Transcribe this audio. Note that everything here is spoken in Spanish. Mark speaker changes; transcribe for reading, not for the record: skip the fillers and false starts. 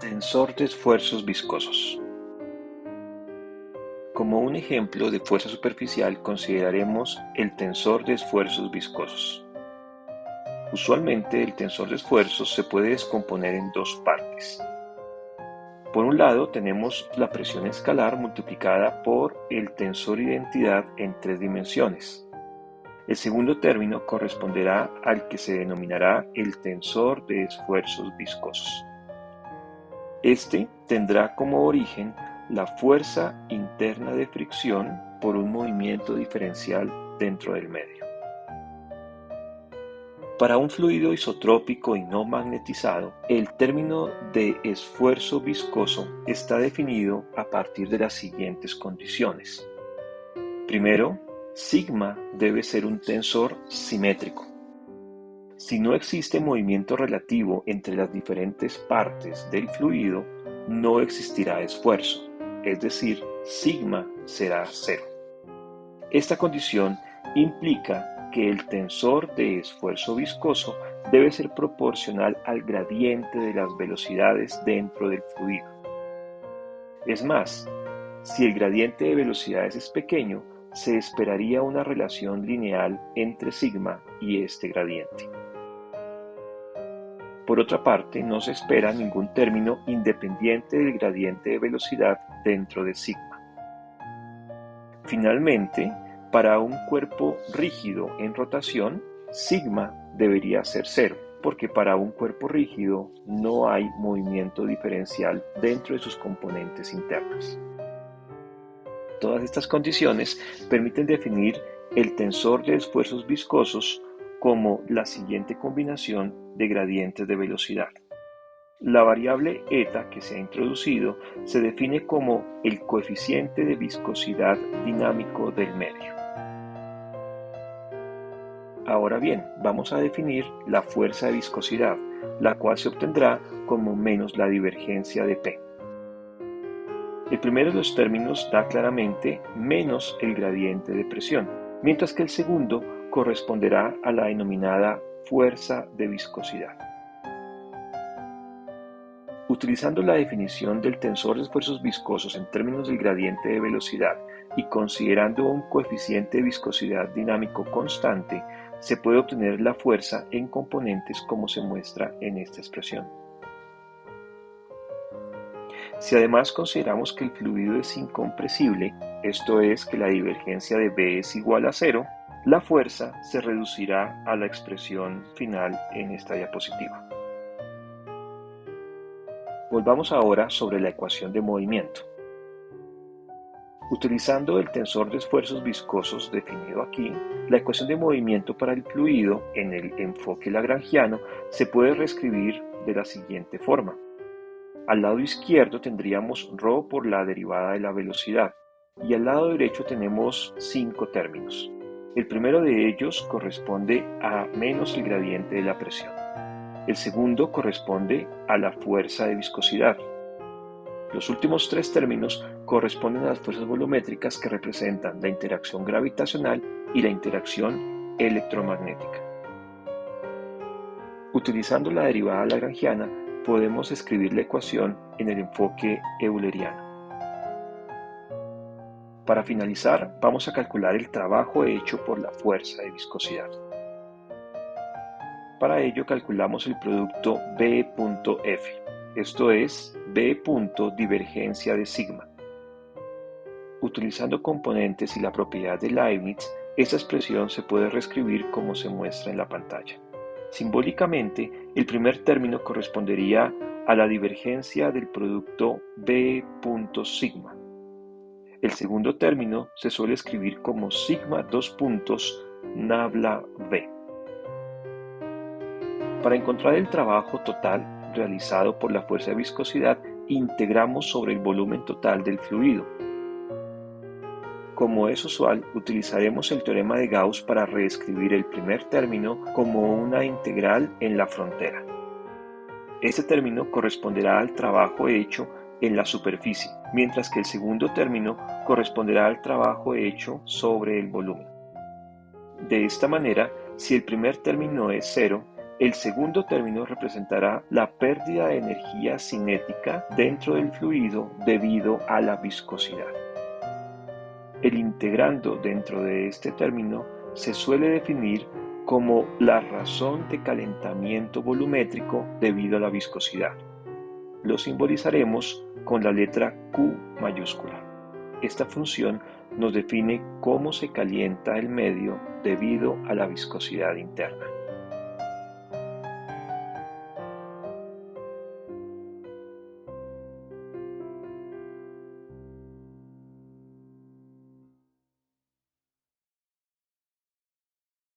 Speaker 1: Tensor de esfuerzos viscosos. Como un ejemplo de fuerza superficial consideraremos el tensor de esfuerzos viscosos. Usualmente el tensor de esfuerzos se puede descomponer en dos partes. Por un lado tenemos la presión escalar multiplicada por el tensor identidad en 3 dimensiones. El segundo término corresponderá al que se denominará el tensor de esfuerzos viscosos. Este tendrá como origen la fuerza interna de fricción por un movimiento diferencial dentro del medio. Para un fluido isotrópico y no magnetizado, el término de esfuerzo viscoso está definido a partir de las siguientes condiciones. Primero, sigma debe ser un tensor simétrico. Si no existe movimiento relativo entre las diferentes partes del fluido, no existirá esfuerzo, es decir, sigma será cero. Esta condición implica que el tensor de esfuerzo viscoso debe ser proporcional al gradiente de las velocidades dentro del fluido. Es más, si el gradiente de velocidades es pequeño, se esperaría una relación lineal entre sigma y este gradiente. Por otra parte, no se espera ningún término independiente del gradiente de velocidad dentro de sigma. Finalmente, para un cuerpo rígido en rotación, sigma debería ser cero, porque para un cuerpo rígido no hay movimiento diferencial dentro de sus componentes internas. Todas estas condiciones permiten definir el tensor de esfuerzos viscosos como la siguiente combinación de gradientes de velocidad. La variable eta que se ha introducido se define como el coeficiente de viscosidad dinámico del medio. Ahora bien, vamos a definir la fuerza de viscosidad, la cual se obtendrá como menos la divergencia de P. El primero de los términos da claramente menos el gradiente de presión, mientras que el segundo corresponderá a la denominada fuerza de viscosidad. Utilizando la definición del tensor de esfuerzos viscosos en términos del gradiente de velocidad y considerando un coeficiente de viscosidad dinámico constante, se puede obtener la fuerza en componentes como se muestra en esta expresión. Si además consideramos que el fluido es incompresible, esto es que la divergencia de B es igual a cero, la fuerza se reducirá a la expresión final en esta diapositiva. Volvamos ahora sobre la ecuación de movimiento. Utilizando el tensor de esfuerzos viscosos definido aquí, la ecuación de movimiento para el fluido en el enfoque lagrangiano se puede reescribir de la siguiente forma. Al lado izquierdo tendríamos ρ por la derivada de la velocidad y al lado derecho tenemos 5 términos. El primero de ellos corresponde a menos el gradiente de la presión. El segundo corresponde a la fuerza de viscosidad. Los últimos 3 términos corresponden a las fuerzas volumétricas que representan la interacción gravitacional y la interacción electromagnética. Utilizando la derivada lagrangiana, podemos escribir la ecuación en el enfoque euleriano. Para finalizar, vamos a calcular el trabajo hecho por la fuerza de viscosidad. Para ello calculamos el producto B.F, esto es B. divergencia de sigma. Utilizando componentes y la propiedad de Leibniz, esta expresión se puede reescribir como se muestra en la pantalla. Simbólicamente, el primer término correspondería a la divergencia del producto B.sigma. El segundo término se suele escribir como sigma nabla B. Para encontrar el trabajo total realizado por la fuerza de viscosidad, integramos sobre el volumen total del fluido. Como es usual, utilizaremos el teorema de Gauss para reescribir el primer término como una integral en la frontera. Este término corresponderá al trabajo hecho en la superficie, mientras que el segundo término corresponderá al trabajo hecho sobre el volumen. De esta manera, si el primer término es cero, El segundo término representará la pérdida de energía cinética dentro del fluido debido a la viscosidad. El integrando dentro de este término se suele definir como la razón de calentamiento volumétrico debido a la viscosidad. Lo simbolizaremos con la letra Q mayúscula. Esta función nos define cómo se calienta el medio debido a la viscosidad interna.